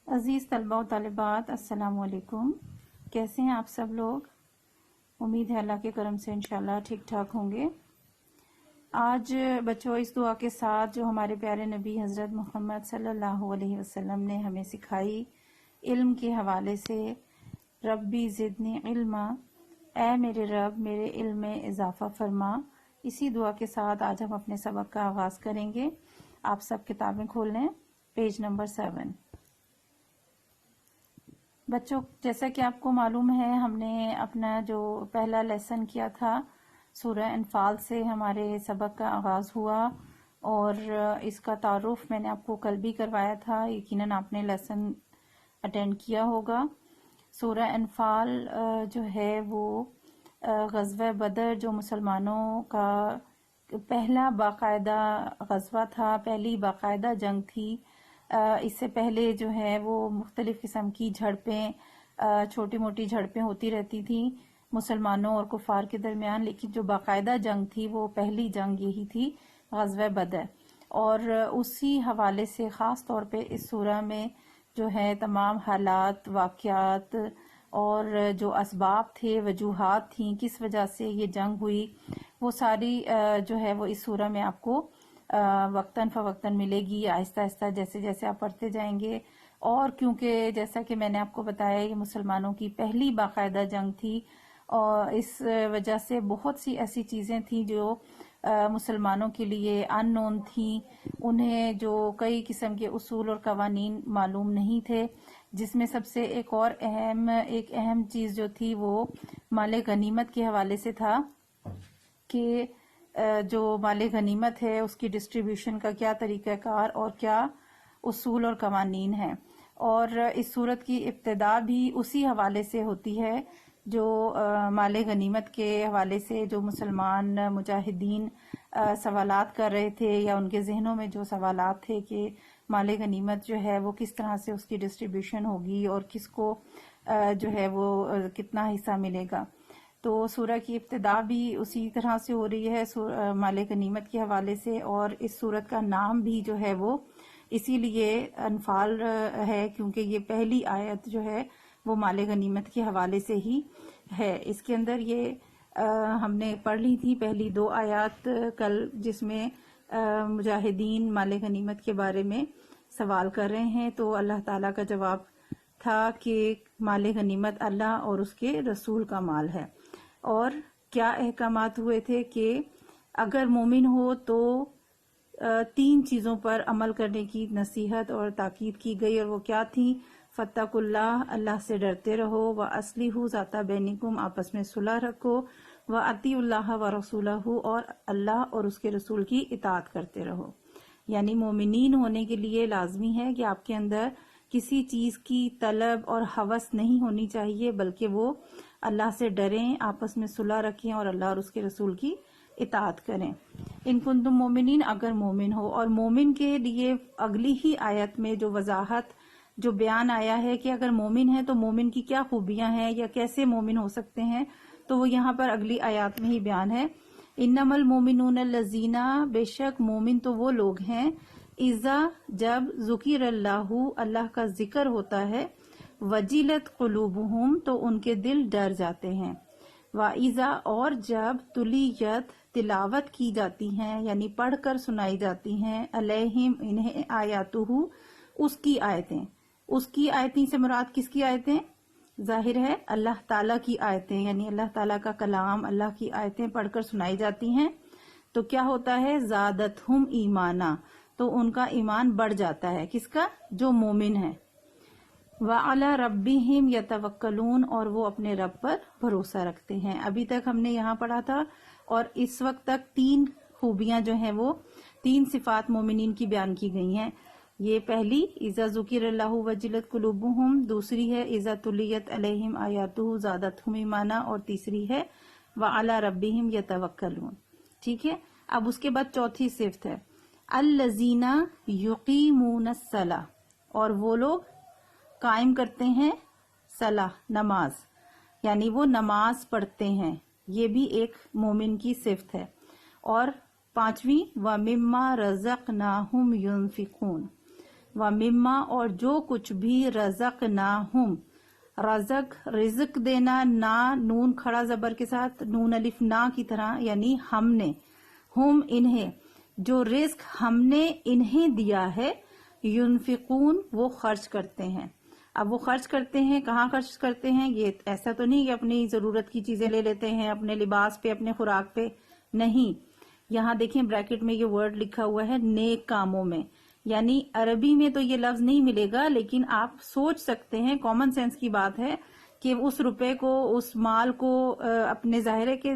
عزیز طلبہ و طالبات، السلام علیکم۔ کیسے ہیں آپ سب لوگ؟ امید ہے اللہ کے کرم سے انشاءاللہ ٹھیک ٹھاک ہوں گے۔ آج بچوں اس دعا کے ساتھ جو ہمارے پیارے نبی حضرت محمد صلی اللہ علیہ وسلم نے ہمیں سکھائی علم کے حوالے سے، ربی زدنی علما، اے میرے رب میرے علم میں اضافہ فرما، اسی دعا کے ساتھ آج ہم اپنے سبق کا آغاز کریں گے۔ آپ سب کتابیں کھول لیں، پیج نمبر 7۔ بچوں، جیسا کہ آپ کو معلوم ہے، ہم نے اپنا جو پہلا لیسن کیا تھا سورہ انفال سے ہمارے سبق کا آغاز ہوا، اور اس کا تعارف میں نے آپ کو کل بھی کروایا تھا، یقیناً آپ نے لیسن اٹینڈ کیا ہوگا۔ سورہ انفال جو ہے وہ غزوہ بدر جو مسلمانوں کا پہلا باقاعدہ غزوہ تھا، پہلی باقاعدہ جنگ تھی۔ اس سے پہلے جو ہے وہ مختلف قسم کی جھڑپیں، چھوٹی موٹی جھڑپیں ہوتی رہتی تھیں مسلمانوں اور کفار کے درمیان، لیکن جو باقاعدہ جنگ تھی وہ پہلی جنگ یہی تھی، غزوہ بدر۔ اور اسی حوالے سے خاص طور پہ اس سورہ میں جو ہے تمام حالات، واقعات اور جو اسباب تھے، وجوہات تھیں کس وجہ سے یہ جنگ ہوئی، وہ ساری جو ہے وہ اس سورہ میں آپ کو وقتاً فوقتاً ملے گی، آہستہ آہستہ جیسے جیسے آپ پڑھتے جائیں گے۔ اور کیونکہ جیسا کہ میں نے آپ کو بتایا یہ مسلمانوں کی پہلی باقاعدہ جنگ تھی، اور اس وجہ سے بہت سی ایسی چیزیں تھیں جو مسلمانوں کے لیے ان نون تھیں، انہیں جو کئی قسم کے اصول اور قوانین معلوم نہیں تھے، جس میں سب سے ایک اہم چیز جو تھی وہ مال غنیمت کے حوالے سے تھا کہ جو مال غنیمت ہے اس کی ڈسٹریبیوشن کا کیا طریقہ کار اور کیا اصول اور قوانین ہیں۔ اور اس صورت کی ابتدا بھی اسی حوالے سے ہوتی ہے، جو مال غنیمت کے حوالے سے جو مسلمان مجاہدین سوالات کر رہے تھے، یا ان کے ذہنوں میں جو سوالات تھے کہ مال غنیمت جو ہے وہ کس طرح سے اس کی ڈسٹریبیوشن ہوگی اور کس کو جو ہے وہ کتنا حصہ ملے گا۔ تو سورہ کی ابتدا بھی اسی طرح سے ہو رہی ہے مال غنیمت کے حوالے سے، اور اس سورت کا نام بھی جو ہے وہ اسی لیے انفال ہے، کیونکہ یہ پہلی آیت جو ہے وہ مال غنیمت کے حوالے سے ہی ہے۔ اس کے اندر یہ ہم نے پڑھ لی تھی پہلی 2 آیات کل، جس میں مجاہدین مال غنیمت کے بارے میں سوال کر رہے ہیں، تو اللہ تعالیٰ کا جواب تھا کہ مال غنیمت اللہ اور اس کے رسول کا مال ہے۔ اور کیا احکامات ہوئے تھے کہ اگر مومن ہو تو 3 چیزوں پر عمل کرنے کی نصیحت اور تاکید کی گئی، اور وہ کیا تھیں؟ فاتقوا اللہ، اللہ سے ڈرتے رہو، واصلحوا ذات بینکم، آپس میں صلح رکھو، واطیعوا اللہ ورسولہ، اور اللہ اور اس کے رسول کی اطاعت کرتے رہو۔ یعنی مومنین ہونے کے لیے لازمی ہے کہ آپ کے اندر کسی چیز کی طلب اور ہوس نہیں ہونی چاہیے، بلکہ وہ اللہ سے ڈریں، آپس میں صلح رکھیں اور اللہ اور اس کے رسول کی اطاعت کریں۔ ان کنتم مومنین، اگر مومن ہو۔ اور مومن کے لیے اگلی ہی آیت میں جو وضاحت، جو بیان آیا ہے کہ اگر مومن ہے تو مومن کی کیا خوبیاں ہیں یا کیسے مومن ہو سکتے ہیں، تو وہ یہاں پر اگلی آیات میں ہی بیان ہے۔ انما المومنون الذین، بے شک مومن تو وہ لوگ ہیں، اذا جب ذکر اللہ، اللہ کا ذکر ہوتا ہے، وجلت قلوبہم، تو ان کے دل ڈر جاتے ہیں، وَإِذَا، اور جب تُلِیَت، تلاوت کی جاتی ہیں یعنی پڑھ کر سنائی جاتی ہیں، علیہم انہیں، آیاتہ، اس کی آیتیں۔ اس کی آیتیں سے مراد کس کی آیتیں؟ ظاہر ہے اللہ تعالیٰ کی آیتیں، یعنی اللہ تعالیٰ کا کلام، اللہ کی آیتیں پڑھ کر سنائی جاتی ہیں تو کیا ہوتا ہے؟ زادتہم ایمانا، تو ان کا ایمان بڑھ جاتا ہے۔ کس کا؟ جو مومن ہے۔ وَعَلَى رَبِّهِمْ يَتَوَكَّلُونَ، اور وہ اپنے رب پر بھروسہ رکھتے ہیں۔ ابھی تک ہم نے یہاں پڑھا تھا، اور اس وقت تک 3 خوبیاں جو ہیں وہ 3 صفات مومنین کی بیان کی گئی ہیں۔ یہ پہلی اذا ذکر اللہ وجلت قلوبہم، دوسری ہے اذا تلیت علیہم آیاتہ زادتہم ایمانا، اور تیسری ہے وَعَلَى رَبِّهِمْ يَتَوَكَّلُونَ۔ ٹھیک ہے، اب اس کے بعد چوتھی صفت ہے الذین یقیمون الصلاۃ، اور وہ لوگ قائم کرتے ہیں صلاح، نماز، یعنی وہ نماز پڑھتے ہیں، یہ بھی ایک مومن کی صفت ہے۔ اور 5ویں وَمِمَّا رَزَقْنَاهُمْ يُنْفِقُونَ، وَمِمَّا اور جو کچھ بھی رزقناہم، رزق رزق دینا، نا نون کھڑا زبر کے ساتھ، نون الف نا کی طرح، یعنی ہم نے، ہم انہیں، جو رزق ہم نے انہیں دیا ہے، ينفقون وہ خرچ کرتے ہیں۔ اب وہ خرچ کرتے ہیں، کہاں خرچ کرتے ہیں؟ یہ ایسا تو نہیں کہ اپنی ضرورت کی چیزیں لے لیتے ہیں اپنے لباس پہ، اپنے خوراک پہ، نہیں۔ یہاں دیکھیں بریکٹ میں یہ ورڈ لکھا ہوا ہے نیک کاموں میں، یعنی عربی میں تو یہ لفظ نہیں ملے گا، لیکن آپ سوچ سکتے ہیں، کامن سینس کی بات ہے کہ اس روپے کو، اس مال کو اپنے ظاہرے کے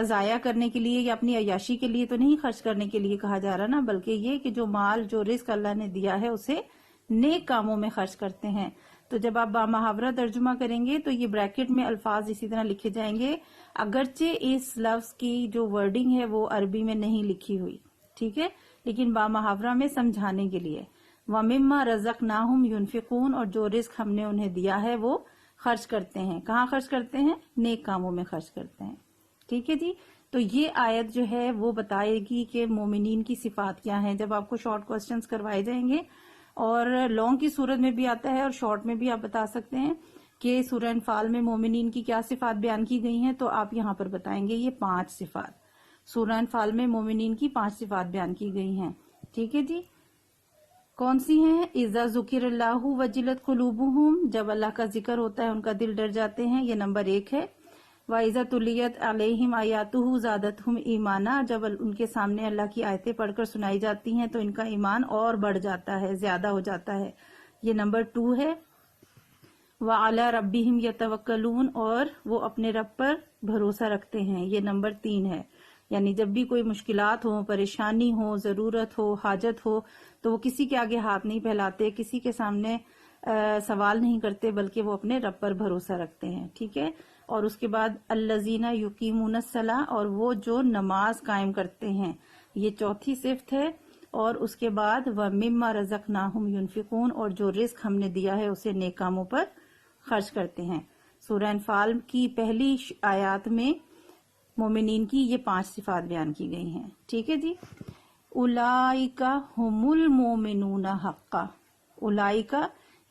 ضائع کرنے کے لیے یا اپنی عیاشی کے لیے تو نہیں خرچ کرنے کے لیے کہا جا رہا نا، بلکہ یہ کہ جو مال، جو رزق اللہ نے دیا ہے اسے نیک کاموں میں خرچ کرتے ہیں۔ تو جب آپ بامحاورہ ترجمہ کریں گے تو یہ بریکٹ میں الفاظ اسی طرح لکھے جائیں گے، اگرچہ اس لفظ کی جو ورڈنگ ہے وہ عربی میں نہیں لکھی ہوئی، ٹھیک ہے، لیکن بامحاورہ میں سمجھانے کے لیے۔ وَمِمَّا رَزَقْنَاهُمْ يُنْفِقُونَ اور جو رزق ہم نے انہیں دیا ہے وہ خرچ کرتے ہیں۔ کہاں خرچ کرتے ہیں؟ نیک کاموں میں خرچ کرتے ہیں، ٹھیک ہے جی۔ تو یہ آیت جو ہے وہ بتائے گی کہ مومنین کی صفات کیا ہیں۔ جب آپ کو شارٹ کوسچنز کروائے جائیں گے، اور لانگ کی صورت میں بھی آتا ہے اور شارٹ میں بھی آپ بتا سکتے ہیں کہ سورہ انفال میں مومنین کی کیا صفات بیان کی گئی ہیں، تو آپ یہاں پر بتائیں گے یہ 5 صفات۔ سورہ انفال میں مومنین کی 5 صفات بیان کی گئی ہیں، ٹھیک ہے جی۔ کون سی ہیں؟ اذا ذکر اللہ وجلت قلوبہم، جب اللہ کا ذکر ہوتا ہے ان کا دل ڈر جاتے ہیں، یہ نمبر 1 ہے۔ وَإِذَا تُلِيَتْ عَلَيْهِمْ آيَاتُهُ زَادَتْهُمْ ایمانا، جب ان کے سامنے اللہ کی آیتیں پڑھ کر سنائی جاتی ہیں تو ان کا ایمان اور بڑھ جاتا ہے، زیادہ ہو جاتا ہے، یہ نمبر 2 ہے۔ وَعَلَى رَبِّهِمْ يَتَوَكَّلُونَ اور وہ اپنے رب پر بھروسہ رکھتے ہیں، یہ نمبر 3 ہے۔ یعنی جب بھی کوئی مشکلات ہوں، پریشانی ہو، ضرورت ہو، حاجت ہو، تو وہ کسی کے آگے ہاتھ نہیں پھیلاتے، کسی کے سامنے سوال نہیں کرتے، بلکہ وہ اپنے رب پر بھروسہ رکھتے ہیں، ٹھیک ہے۔ اور اس کے بعد الذین یقیمون الصلاۃ اور وہ جو نماز قائم کرتے ہیں، یہ 4تھی صفت ہے۔ اور اس کے بعد وَمِمَّا رَزَقْنَاهُمْ يُنْفِقُونَ اور جو رزق ہم نے دیا ہے اسے نیک کاموں پر خرچ کرتے ہیں۔ سورہ انفال کی پہلی آیات میں مومنین کی یہ 5 صفات بیان کی گئی ہیں، ٹھیک ہے جی۔ اولئک ھم المؤمنون حقا، اولئک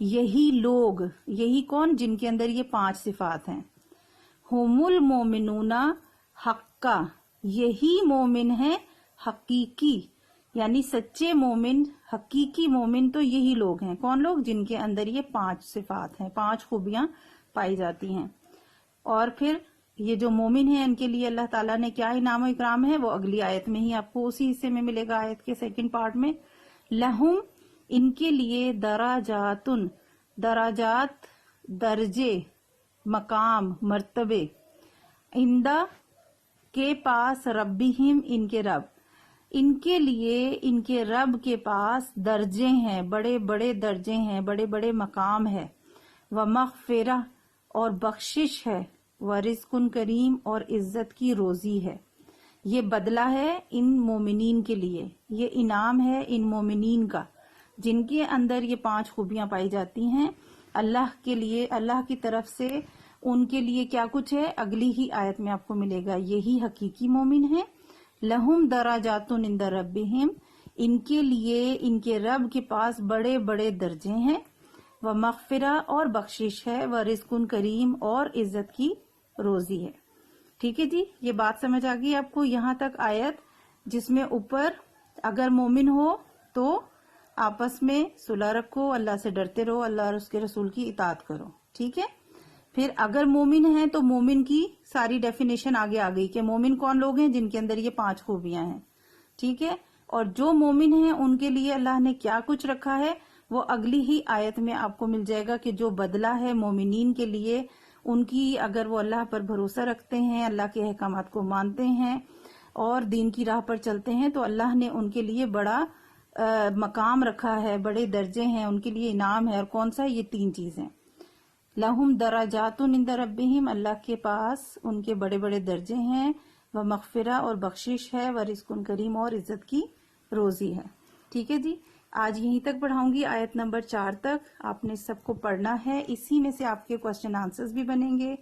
یہی لوگ، یہی کون؟ جن کے اندر یہ 5 صفات ہیں۔ ھم المؤمنون حقا، یہی مومن ہیں حقیقی، یعنی سچے مومن، حقیقی مومن تو یہی لوگ ہیں۔ کون لوگ؟ جن کے اندر یہ 5 صفات ہیں، 5 خوبیاں پائی جاتی ہیں۔ اور پھر یہ جو مومن ہیں ان کے لیے اللہ تعالیٰ نے کیا انعام و اکرام ہے، وہ اگلی آیت میں ہی آپ کو اسی حصے میں ملے گا، آیت کے 2nd پارٹ میں۔ لہم ان کے لیے دراجاتن، دراجات درجے، مقام، مرتبے، عندہ کے پاس، ربہم ان کے رب، ان کے لیے ان کے رب کے پاس درجے ہیں، بڑے بڑے درجے ہیں، بڑے بڑے مقام ہے۔ ومغفرہ اور بخشش ہے، ورزق کریم اور عزت کی روزی ہے۔ یہ بدلہ ہے ان مومنین کے لیے، یہ انعام ہے ان مومنین کا جن کے اندر یہ 5 خوبیاں پائی جاتی ہیں۔ اللہ کے لیے، اللہ کی طرف سے ان کے لیے کیا کچھ ہے، اگلی ہی آیت میں آپ کو ملے گا۔ یہی حقیقی مومن ہیں۔ لہم دراجات عند ربہم، ان کے لیے ان کے رب کے پاس بڑے بڑے درجے ہیں۔ ومغفرہ اور بخشش ہے، ورزق کریم اور عزت کی روزی ہے، ٹھیک ہے جی۔ یہ بات سمجھ آ گئی آپ کو یہاں تک آیت، جس میں اوپر اگر مومن ہو تو آپس میں صلح رکھو، اللہ سے ڈرتے رہو، اللہ اور اس کے رسول کی اطاعت کرو، ٹھیک ہے۔ پھر اگر مومن ہیں تو مومن کی ساری ڈیفینیشن آگے آ گئی کہ مومن کون لوگ ہیں، جن کے اندر یہ 5 خوبیاں ہیں، ٹھیک ہے۔ اور جو مومن ہیں ان کے لیے اللہ نے کیا کچھ رکھا ہے وہ اگلی ہی آیت میں آپ کو مل جائے گا کہ جو بدلہ ہے مومنین کے لیے، ان کی اگر وہ اللہ پر بھروسہ رکھتے ہیں، اللہ کے احکامات کو مانتے ہیں اور دین کی راہ پر چلتے ہیں، تو اللہ نے ان کے لیے بڑا مقام رکھا ہے، بڑے درجے ہیں، ان کے لیے انعام ہے۔ اور کون سا؟ یہ 3 چیزیں۔ لہم دراجات عند ربہم، اللہ کے پاس ان کے بڑے بڑے درجے ہیں، ومغفرہ اور بخشش ہے، ورزق کریم اور عزت کی روزی ہے، ٹھیک ہے جی۔ آج یہیں تک پڑھاؤں گی، آیت نمبر 4 تک آپ نے سب کو پڑھنا ہے۔ اسی میں سے آپ کے کوسچن آنسرز بھی بنیں گے،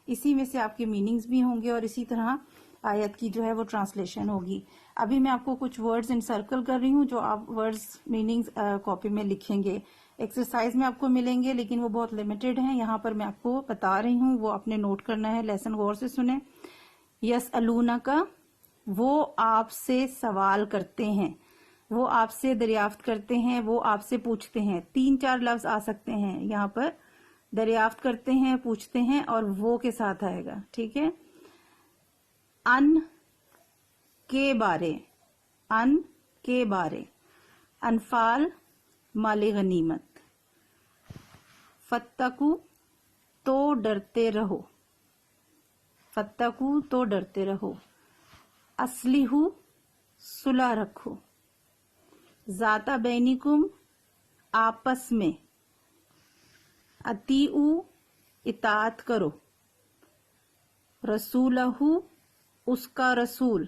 اسی میں سے آپ کے میننگز بھی ہوں گے، اور اسی طرح آیت کی جو ہے وہ ٹرانسلیشن ہوگی. ابھی میں آپ کو کچھ ورڈز انسرکل کر رہی ہوں جو آپ ورڈز میننگز کاپی میں لکھیں گے. ایکسرسائز میں آپ کو ملیں گے لیکن وہ بہت لمیٹڈ ہیں. یہاں پر میں آپ کو بتا رہی ہوں، وہ آپ نے نوٹ کرنا ہے. لیسن غور سے سنیں. یسألونک، وہ آپ سے سوال کرتے ہیں، وہ آپ سے دریافت کرتے ہیں، وہ آپ سے پوچھتے ہیں. 3-4 لفظ آ سکتے ہیں یہاں پر. دریافت کرتے ہیں، پوچھتے ہیں، اور وہ کے ساتھ آئے گا. ٹھیک ہے. ان کے بارے، ان کے بارے. انفال مال غنیمت. فتقو تو ڈرتے رہو، فتقو تو ڈرتے رہو. اسلحو صلح رکھو. ذات بینکم آپس میں. اطیعو اطاعت کرو. رسولہ اس کا رسول.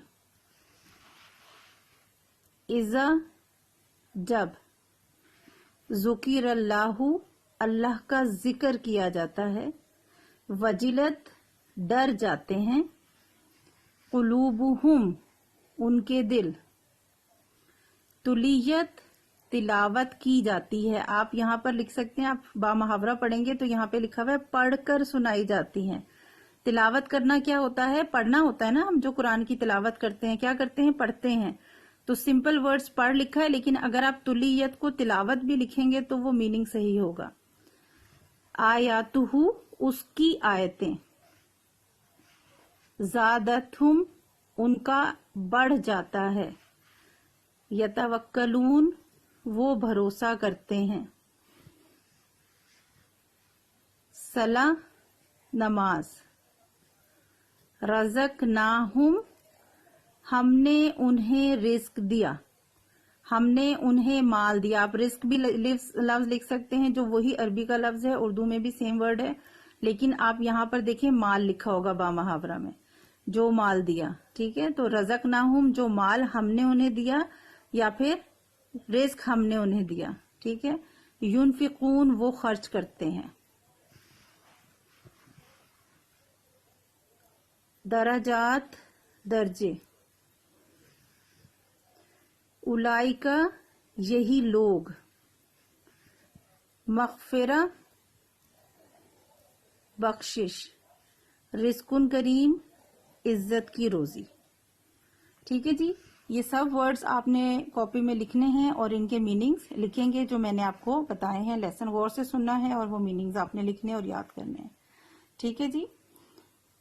اذا جب. ذکر اللہ اللہ کا ذکر کیا جاتا ہے. وجلت ڈر جاتے ہیں. قلوبہم ان کے دل. تلیت تلاوت کی جاتی ہے. آپ یہاں پر لکھ سکتے ہیں، آپ با محاورہ پڑھیں گے تو یہاں پہ لکھا ہوا ہے پڑھ کر سنائی جاتی ہیں. تلاوت کرنا کیا ہوتا ہے؟ پڑھنا ہوتا ہے نا. ہم جو قرآن کی تلاوت کرتے ہیں کیا کرتے ہیں؟ پڑھتے ہیں. تو سمپل ورڈز پڑھ لکھا ہے، لیکن اگر آپ تلیت کو تلاوت بھی لکھیں گے تو وہ میننگ صحیح ہوگا. آیاتہ اس کی آیتیں. زادتہم ان کا بڑھ جاتا ہے. یتوکلون وہ بھروسہ کرتے ہیں. صلاح نماز. رزقناہم ہم نے انہیں رزق دیا، ہم نے انہیں مال دیا. آپ رزق بھی لفظ لکھ سکتے ہیں جو وہی عربی کا لفظ ہے، اردو میں بھی سیم ورڈ ہے، لیکن آپ یہاں پر دیکھیں مال لکھا ہوگا با محاورہ میں، جو مال دیا. ٹھیک ہے. تو رزقناہم جو مال ہم نے انہیں دیا، یا پھر رزق ہم نے انہیں دیا. ٹھیک ہے. ينفقون وہ خرچ کرتے ہیں. درجات درجے. اولئک یہی لوگ. مغفرہ بخشش. رزق کریم عزت کی روزی. ٹھیک ہے جی. یہ سب ورڈز آپ نے کاپی میں لکھنے ہیں اور ان کے میننگز لکھیں گے جو میں نے آپ کو بتائے ہیں. لیسن غور سے سننا ہے اور وہ میننگز آپ نے لکھنے اور یاد کرنے ہیں. ٹھیک ہے جی.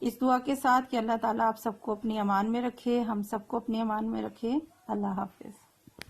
اس دعا کے ساتھ کہ اللہ تعالیٰ آپ سب کو اپنی امان میں رکھے، ہم سب کو اپنی امان میں رکھے. اللہ حافظ.